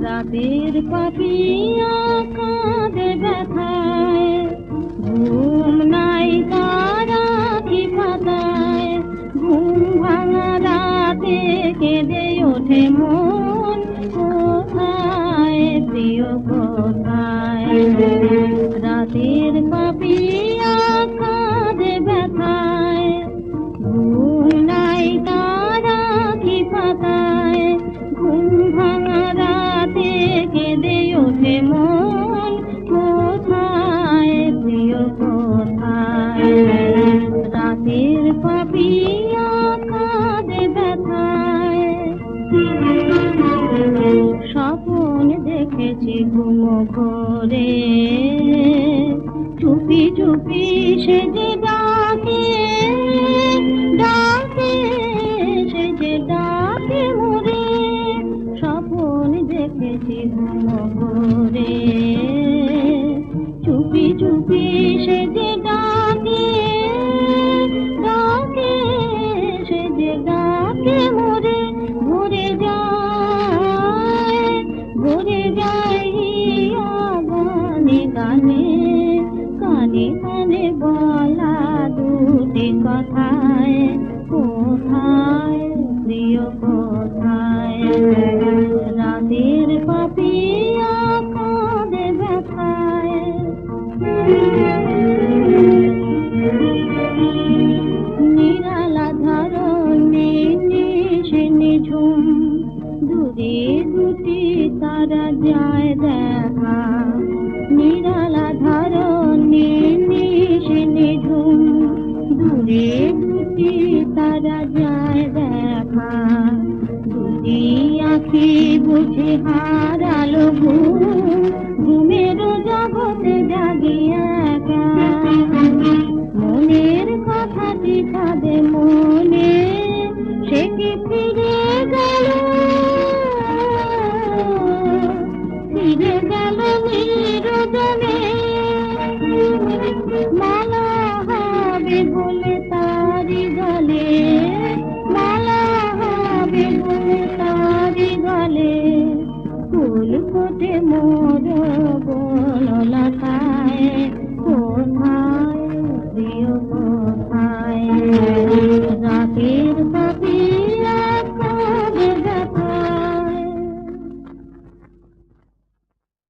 রাতের পাপিয়া কাঁদে ব্যথায়, ঘুম নাই তার আঁখি পাতায়। ঘুম ভাঙা রাতে কেঁদে ওঠে মন, কোথায় প্রিয় কোথায়? রাতের পাপিয়া কাঁদে ব্যথায়, ঘুম নাই তার আঁখি পাতায়। ঘুম ভাঙা রাতে কেঁদে ওঠে মন, কোথায় প্রিয় কোথায়? রাতের পাপিয়া কাঁদে ব্যথায়। স্বপন দেখেছি ঘুম ঘোরে, চুপি চুপি সে যে ডাকে ডাকে, সে যে ডাকে মোরে। স্বপন দেখেছি ঘুম ঘোরে, চুপি চুপি সে যে ডাকে ডাকে, সে যে ডাকে মোরে। ভরে যায়, ভরে যায় হিয়া গানে গানে, কানে কানে বলা দুটি কথায়, কোথায় প্রিয় কোথায়? রাতের পাপিয়া কাঁদে ব্যথায়। নিরালা ধরণী নিশে নিঝুম, দূরে দুটি তারা যায় দেখা। নিরালা ধরণী নিশে নিঝুম, দূরে দুটি তারা যায় দেখা। দুটি আঁখি বুঝে হারালো ঘুম, ঘুমের জগতে জাগি একা। মনের কথাটি কাঁদে মনে, সে কি ফিরে গেল, ফিরে গেল নিরজনে। মালা হবে বলে তারি গলে, মালা হবে বলে তারি গলে। ফুল ফোটে মন